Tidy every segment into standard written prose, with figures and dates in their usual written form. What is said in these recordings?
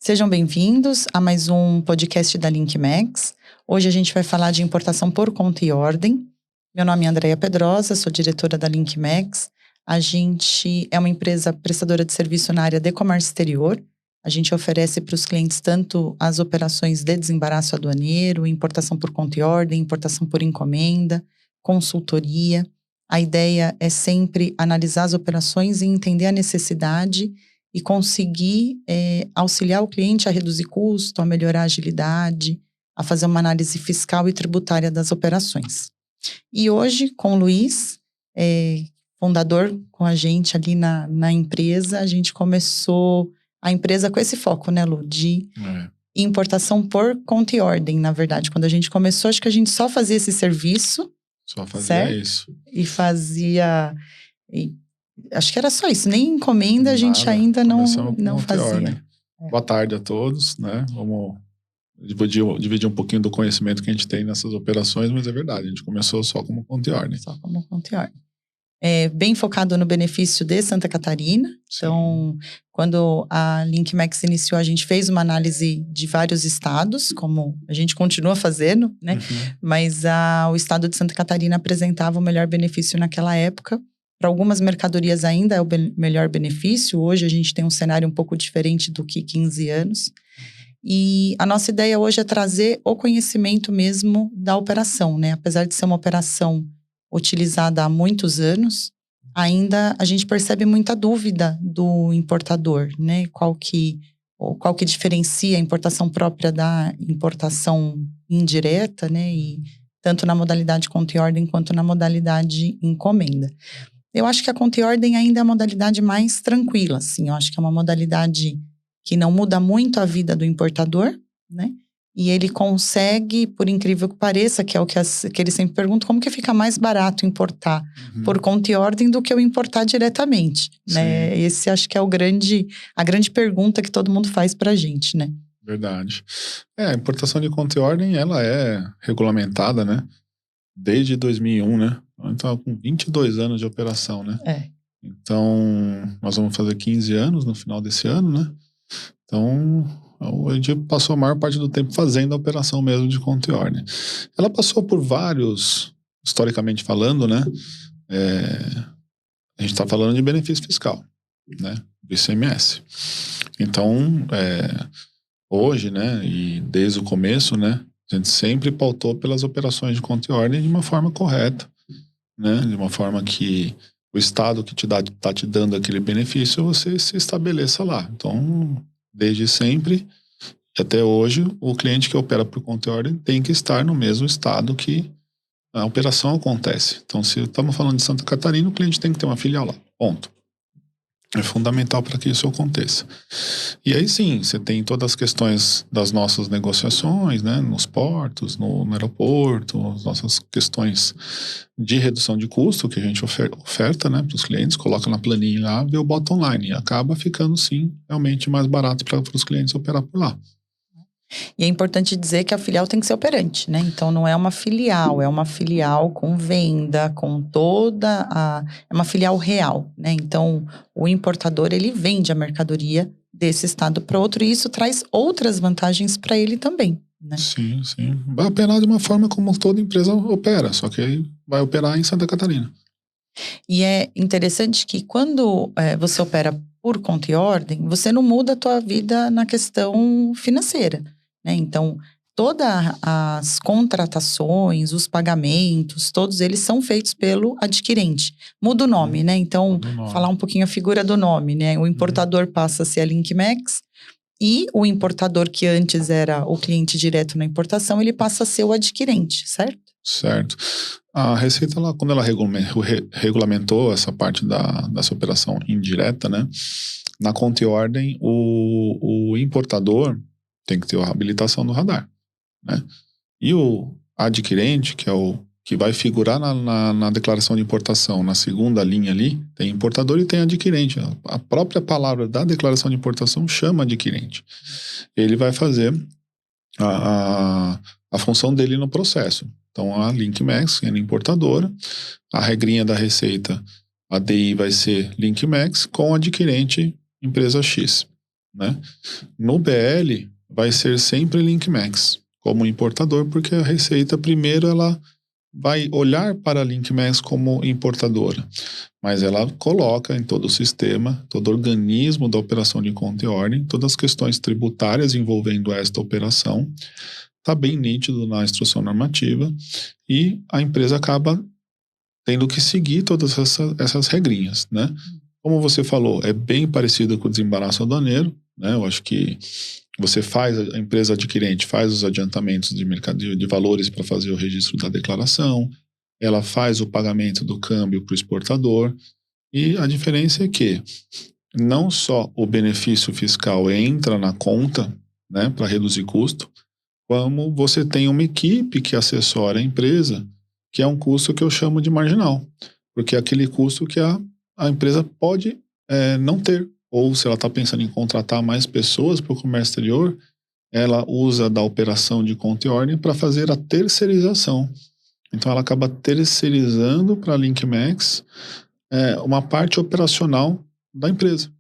Sejam bem-vindos a mais um podcast da LinkMax. Hoje a gente vai falar de importação por conta e ordem. Meu nome é Andréia Pedrosa, sou diretora da LinkMax. A gente é uma empresa prestadora de serviço na área de comércio exterior. A gente oferece para os clientes tanto as operações de desembaraço aduaneiro, importação por conta e ordem, importação por encomenda, consultoria. A ideia é sempre analisar as operações e entender a necessidade e conseguir auxiliar o cliente a reduzir custo, a melhorar a agilidade, a fazer uma análise fiscal e tributária das operações. E hoje, com o Luiz, fundador com a gente ali na empresa, a gente começou a empresa com esse foco, né, Lu? De importação por conta e ordem, na verdade. Quando a gente começou, acho que a gente só fazia esse serviço. Só fazia certo? isso. E fazia... acho que era só isso, nem encomenda a gente ainda não fazia. Né? Boa tarde a todos, né? Vamos dividir um pouquinho do conhecimento que a gente tem nessas operações, mas é verdade, a gente começou só como conta e ordem. Só como conta e ordem. Bem focado no benefício de Santa Catarina. Sim. Então, quando a LinkMax iniciou, a gente fez uma análise de vários estados, como a gente continua fazendo, né? Uhum. Mas o estado de Santa Catarina apresentava o melhor benefício naquela época. Para algumas mercadorias ainda é o melhor benefício. Hoje a gente tem um cenário um pouco diferente do que 15 anos. E a nossa ideia hoje é trazer o conhecimento mesmo da operação, né? Apesar de ser uma operação utilizada há muitos anos, ainda a gente percebe muita dúvida do importador, né? Qual que diferencia a importação própria da importação indireta, né? E tanto na modalidade conta e ordem quanto na modalidade encomenda. Eu acho que a conta e ordem ainda é a modalidade mais tranquila, assim. Eu acho que é uma modalidade que não muda muito a vida do importador, né? E ele consegue, por incrível que pareça, que é o que ele sempre pergunta, como que fica mais barato importar por conta e ordem do que eu importar diretamente, né? Esse acho que é a grande pergunta que todo mundo faz pra gente, né? Verdade. A importação de conta e ordem, ela é regulamentada, né? Desde 2001, né? Então, com 22 anos de operação, né? Então, nós vamos fazer 15 anos no final desse ano, né? Então, a gente passou a maior parte do tempo fazendo a operação mesmo de conta e ordem. Ela passou por vários, historicamente falando, né? A gente está falando de benefício fiscal, né? Do ICMS. Então, hoje, né? E desde o começo, né? A gente sempre pautou pelas operações de conta e ordem de uma forma correta, né? De uma forma que o Estado que está te dando aquele benefício, você se estabeleça lá. Então, desde sempre e até hoje, o cliente que opera por conta e ordem tem que estar no mesmo estado que a operação acontece. Então, se estamos falando de Santa Catarina, o cliente tem que ter uma filial lá. Ponto. É fundamental para que isso aconteça. E aí sim, você tem todas as questões das nossas negociações, né, nos portos, no aeroporto, as nossas questões de redução de custo que a gente oferta, né, para os clientes, coloca na planilha lá, vê o bottom line e acaba ficando sim realmente mais barato para os clientes operar por lá. E é importante dizer que a filial tem que ser operante, né? Então, não é uma filial com venda, com é uma filial real, né? Então, o importador, ele vende a mercadoria desse estado para outro e isso traz outras vantagens para ele também, né? Sim. Vai operar de uma forma como toda empresa opera, só que aí vai operar em Santa Catarina. E é interessante que quando você opera por conta e ordem, você não muda a tua vida na questão financeira, né? Então, todas as contratações, os pagamentos, todos eles são feitos pelo adquirente. Muda o nome, né? Então, falar um pouquinho a figura do nome, né? O importador passa a ser a LinkMax e o importador que antes era o cliente direto na importação, ele passa a ser o adquirente, certo? Certo. A Receita, quando ela regulamentou essa parte dessa operação indireta, né? Na conta e ordem, o importador tem que ter a habilitação do radar, né? E o adquirente, que é o que vai figurar na declaração de importação, na segunda linha ali, tem importador e tem adquirente. A própria palavra da declaração de importação chama adquirente. Ele vai fazer a função dele no processo. Então, a LinkMax, que é a importadora, a regrinha da Receita, a DI vai ser LinkMax com adquirente empresa X. né? No BL, vai ser sempre LinkMax como importador, porque a Receita, primeiro, ela vai olhar para a LinkMax como importadora, mas ela coloca em todo o sistema, todo o organismo da operação de conta e ordem, todas as questões tributárias envolvendo esta operação, está bem nítido na instrução normativa, e a empresa acaba tendo que seguir todas essas regrinhas, né? Como você falou, é bem parecido com o desembaraço aduaneiro, né? Eu acho que a empresa adquirente faz os adiantamentos de mercado de valores para fazer o registro da declaração, ela faz o pagamento do câmbio para o exportador, e a diferença é que não só o benefício fiscal entra na conta, né, para reduzir custo, como você tem uma equipe que assessora a empresa, que é um custo que eu chamo de marginal, porque é aquele custo que a empresa pode não ter, ou se ela está pensando em contratar mais pessoas para o comércio exterior, ela usa da operação de conta e ordem para fazer a terceirização. Então ela acaba terceirizando para a LinkMax uma parte operacional da empresa.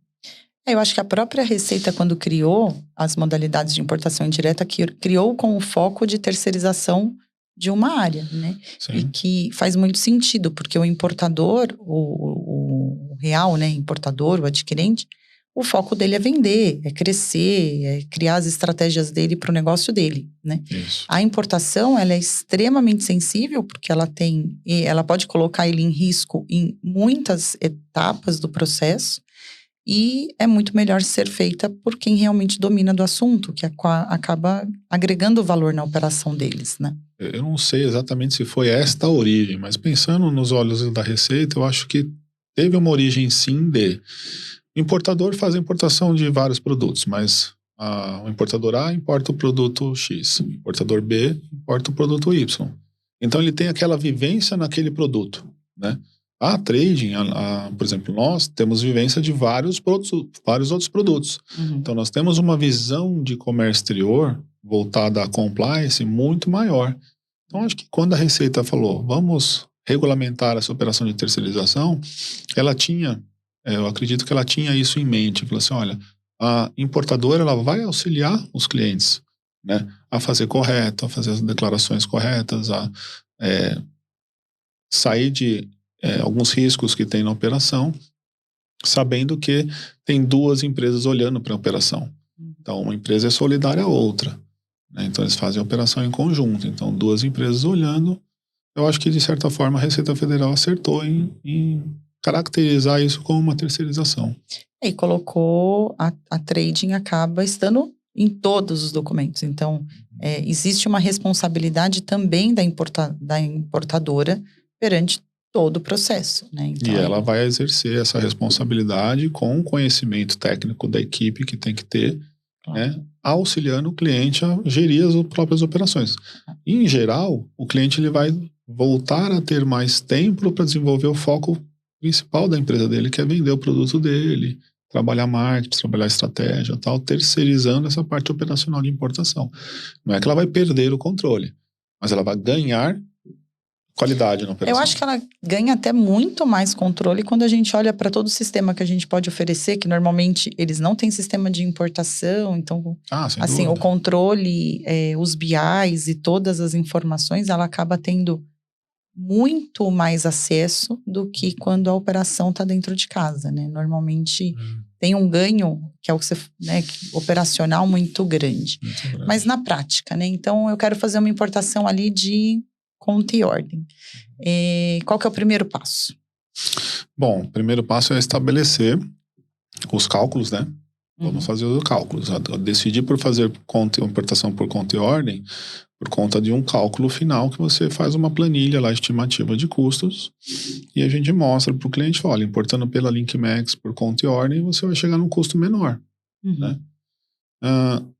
Eu acho que a própria Receita, quando criou as modalidades de importação indireta, criou com o foco de terceirização de uma área, né? Sim. E que faz muito sentido, porque o importador, o real, né, importador, o adquirente, o foco dele é vender, é crescer, é criar as estratégias dele para o negócio dele, né? Isso. A importação, ela é extremamente sensível, porque ela pode colocar ele em risco em muitas etapas do processo, e é muito melhor ser feita por quem realmente domina do assunto, que acaba agregando valor na operação deles, né? Eu não sei exatamente se foi esta a origem, mas pensando nos olhos da Receita, eu acho que teve uma origem sim de importador faz a importação de vários produtos, mas o importador A importa o produto X, o importador B importa o produto Y. Então ele tem aquela vivência naquele produto, né? A trading, por exemplo, nós temos vivência de vários outros produtos. Uhum. Então nós temos uma visão de comércio exterior voltada à compliance muito maior. Então acho que quando a Receita falou, vamos regulamentar essa operação de terceirização, ela tinha, eu acredito que ela tinha isso em mente. Falou assim, olha, a importadora ela vai auxiliar os clientes, né, a fazer correto, a fazer as declarações corretas, a sair de alguns riscos que tem na operação, sabendo que tem duas empresas olhando para a operação. Então, uma empresa é solidária à outra, né? Então, eles fazem a operação em conjunto. Então, duas empresas olhando. Eu acho que, de certa forma, a Receita Federal acertou em caracterizar isso como uma terceirização. E colocou a trading acaba estando em todos os documentos. Então, existe uma responsabilidade também da importadora perante todo o processo, né? Então, e ela vai exercer essa responsabilidade com o conhecimento técnico da equipe que tem que ter, claro, né, auxiliando o cliente a gerir as próprias operações. E, em geral, o cliente ele vai voltar a ter mais tempo para desenvolver o foco principal da empresa dele, que é vender o produto dele, trabalhar marketing, trabalhar estratégia, tal, terceirizando essa parte operacional de importação. Não é que ela vai perder o controle, mas ela vai ganhar qualidade na operação. eu acho que ela ganha até muito mais controle quando a gente olha para todo o sistema que a gente pode oferecer, que normalmente eles não têm sistema de importação, então, sem assim, dúvida. o controle, os BIs e todas as informações, ela acaba tendo muito mais acesso do que quando a operação está dentro de casa, né? Normalmente tem um ganho, que é o que você, né, operacional muito grande. Mas na prática, né? Então, eu quero fazer uma importação ali de conta e ordem. Qual que é o primeiro passo? Bom, o primeiro passo é estabelecer os cálculos, né? Vamos fazer os cálculos. Decidir por fazer importação por conta e ordem por conta de um cálculo final que você faz uma planilha lá, estimativa de custos, e a gente mostra para o cliente, olha, importando pela LinkMax por conta e ordem, você vai chegar num custo menor, né?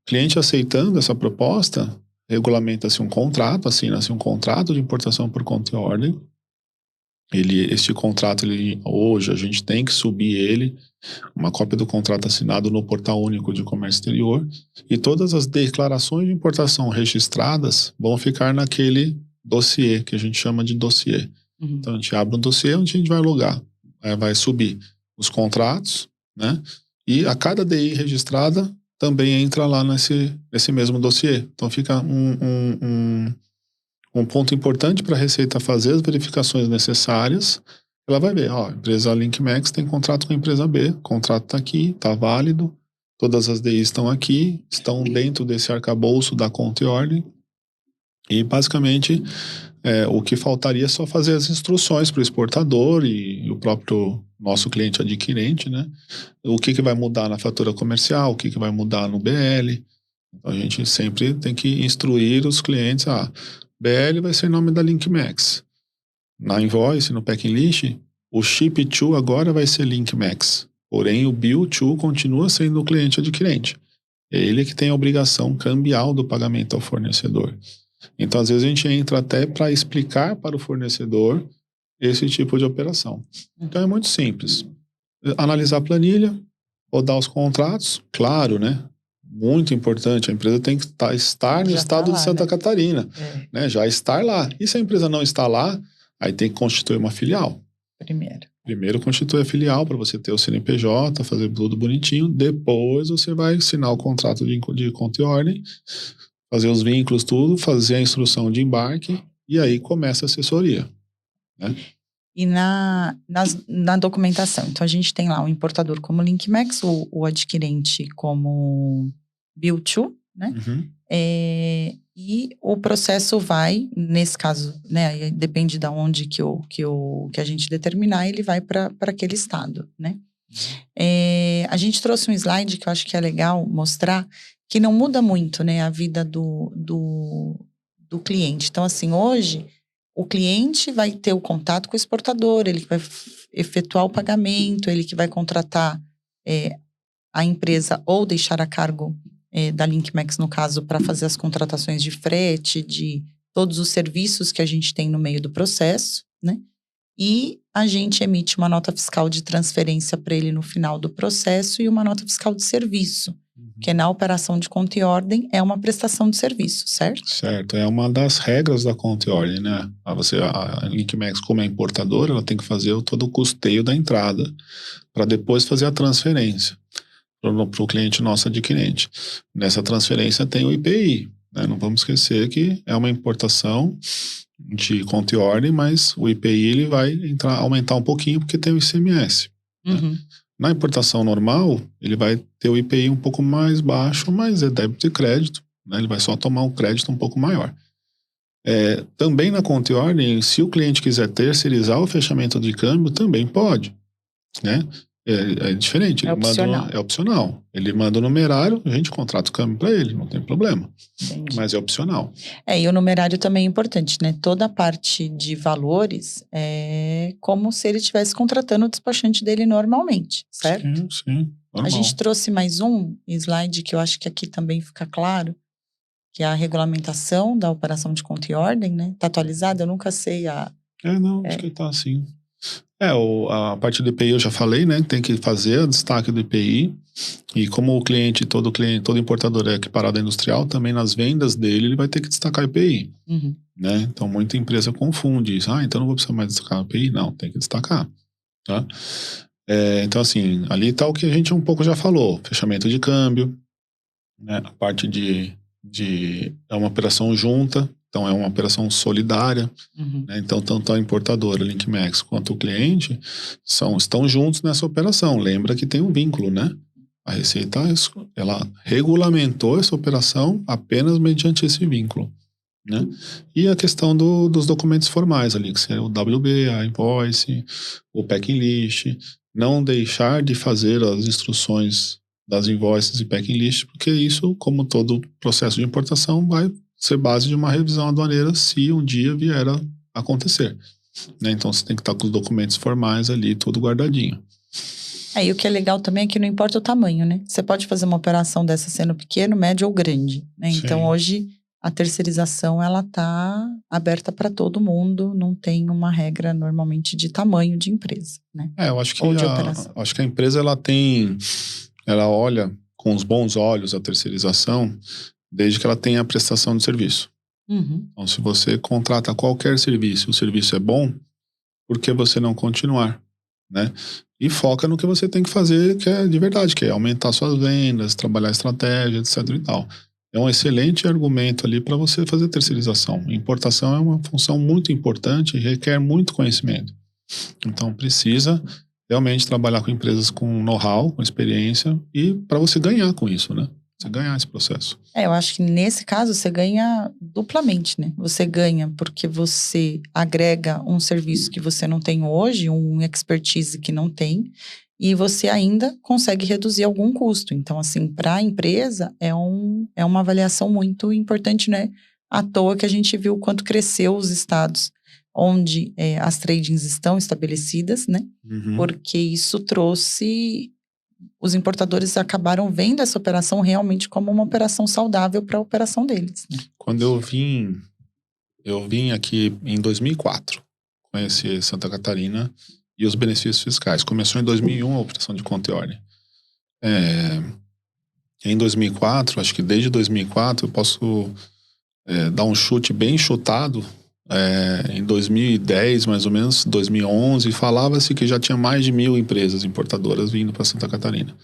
Cliente aceitando essa proposta, regulamenta-se um contrato, assina-se um contrato de importação por conta e ordem. Este contrato, hoje, a gente tem que subir ele, uma cópia do contrato assinado no Portal Único de Comércio Exterior, e todas as declarações de importação registradas vão ficar naquele dossiê, que a gente chama de dossiê. Então, a gente abre um dossiê onde a gente vai logar, vai subir os contratos, né? E a cada DI registrada também entra lá nesse mesmo dossiê. Então fica um ponto importante para a Receita fazer as verificações necessárias. Ela vai ver, ó, a empresa LinkMax tem contrato com a empresa B, o contrato está aqui, está válido, todas as DIs estão aqui, estão dentro desse arcabouço da conta e ordem. E basicamente o que faltaria é só fazer as instruções para o exportador e o próprio nosso cliente adquirente, né? O que vai mudar na fatura comercial, o que vai mudar no BL. Então a gente sempre tem que instruir os clientes, BL vai ser em nome da LinkMax. Na invoice, no packing list, o ship to agora vai ser LinkMax. Porém, o bill to continua sendo o cliente adquirente. É ele que tem a obrigação cambial do pagamento ao fornecedor. Então, às vezes, a gente entra até para explicar para o fornecedor esse tipo de operação. Então, é muito simples. Analisar a planilha, rodar os contratos, claro, né? Muito importante, a empresa tem que estar no estado de Santa Catarina, né? Já estar lá. E se a empresa não está lá, aí tem que constituir uma filial. Primeiro constitui a filial para você ter o CNPJ, fazer tudo bonitinho. Depois você vai assinar o contrato de conta e ordem, fazer os vínculos, tudo, fazer a instrução de embarque e aí começa a assessoria, né? E na documentação, então a gente tem lá o importador como LinkMax, o adquirente como Bill to, né? Uhum. E o processo vai, nesse caso, né? Depende de onde que a gente determinar, ele vai para aquele estado, né? A gente trouxe um slide que eu acho que é legal mostrar que não muda muito, né, a vida do cliente. Então, assim, hoje, o cliente vai ter o contato com o exportador, ele que vai efetuar o pagamento, ele que vai contratar a empresa ou deixar a cargo da LinkMax, no caso, para fazer as contratações de frete, de todos os serviços que a gente tem no meio do processo, né? E a gente emite uma nota fiscal de transferência para ele no final do processo e uma nota fiscal de serviço, que na operação de conta e ordem é uma prestação de serviço, certo? Certo, é uma das regras da conta e ordem, né? A LinkMax, como é importadora, ela tem que fazer todo o custeio da entrada para depois fazer a transferência para o cliente nosso adquirente. Nessa transferência tem o IPI, né? Não vamos esquecer que é uma importação de conta e ordem, mas o IPI ele vai aumentar um pouquinho porque tem o ICMS. Uhum. Né? Na importação normal, ele vai ter o IPI um pouco mais baixo, mas é débito e crédito, né? Ele vai só tomar um crédito um pouco maior. Também na conta e ordem, se o cliente quiser terceirizar o fechamento de câmbio, também pode, né? É diferente. É opcional. É opcional. Ele manda o numerário, a gente contrata o câmbio para ele, não tem problema. Entendi. Mas é opcional. E o numerário também é importante, né? Toda a parte de valores é como se ele estivesse contratando o despachante dele normalmente, certo? Sim, normal. A gente trouxe mais um slide que eu acho que aqui também fica claro, que é a regulamentação da operação de conta e ordem, né? Tá atualizada? Eu nunca sei acho que tá assim. A parte do IPI eu já falei, né? Tem que fazer o destaque do IPI. E como todo importador é equiparado à industrial, também nas vendas dele ele vai ter que destacar o IPI. Uhum. Né? Então muita empresa confunde isso. Então não vou precisar mais destacar o IPI? Não, tem que destacar. Tá? Então assim, ali tá o que a gente um pouco já falou. Fechamento de câmbio, né? A parte é uma operação junta. Então, é uma operação solidária. Uhum. Né? Então, tanto a importadora, LinkMax, quanto o cliente estão juntos nessa operação. Lembra que tem um vínculo, né? A Receita, ela regulamentou essa operação apenas mediante esse vínculo. Né? E a questão dos documentos formais ali, que seria o WB, a invoice, o packing list. Não deixar de fazer as instruções das invoices e packing list, porque isso, como todo processo de importação, vai ser base de uma revisão aduaneira se um dia vier a acontecer. Né? Então você tem que estar com os documentos formais ali, tudo guardadinho. E o que é legal também é que não importa o tamanho, né? Você pode fazer uma operação dessa sendo pequeno, médio ou grande. Né? Então hoje a terceirização ela tá aberta para todo mundo, não tem uma regra normalmente de tamanho de empresa. Né? Eu acho que a empresa ela olha com os bons olhos a terceirização desde que ela tenha a prestação de serviço. Uhum. Então, se você contrata qualquer serviço, o serviço é bom, por que você não continuar? Né? e foca no que você tem que fazer, que é de verdade, que é aumentar suas vendas, trabalhar estratégia, etc e tal. É um excelente argumento ali para você fazer terceirização. Importação é uma função muito importante e requer muito conhecimento. Então precisa realmente trabalhar com empresas com know-how, com experiência e para você ganhar com isso, né? Você ganhar esse processo. Eu acho que nesse caso você ganha duplamente, né? Você ganha porque você agrega um serviço que você não tem hoje, um expertise que não tem, e você ainda consegue reduzir algum custo. Então, assim, para a empresa é uma avaliação muito importante, né? À toa que a gente viu o quanto cresceu os estados onde as tradings estão estabelecidas, né? Uhum. Porque isso trouxe... Os importadores acabaram vendo essa operação realmente como uma operação saudável para a operação deles, né? Quando eu vim aqui em 2004, conheci Santa Catarina e os benefícios fiscais. Começou em 2001 a operação de conta e ordem. Em 2004, acho que desde 2004 eu posso dar um chute bem chutado. Em 2010, mais ou menos, 2011, falava-se que já tinha mais de 1.000 empresas importadoras vindo para Santa Catarina.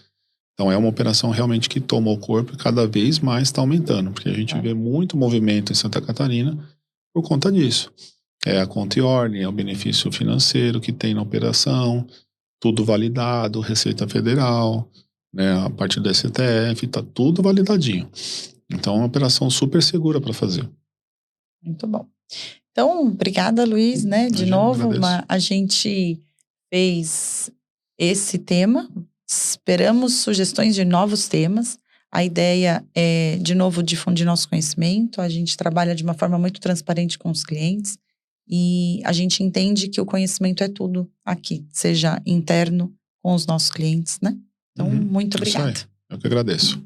Então é uma operação realmente que toma o corpo e cada vez mais está aumentando, porque a gente vê muito movimento em Santa Catarina por conta disso. É a conta e ordem, é o benefício financeiro que tem na operação, tudo validado, Receita Federal, né, a partir do STF, está tudo validadinho. Então é uma operação super segura para fazer. Muito bom. Então, obrigada, Luiz, né? De novo, a gente fez esse tema. Esperamos sugestões de novos temas. A ideia é, de novo, difundir nosso conhecimento. A gente trabalha de uma forma muito transparente com os clientes. E a gente entende que o conhecimento é tudo aqui, seja interno com os nossos clientes, né? Então, muito obrigada. Isso aí. Eu que agradeço.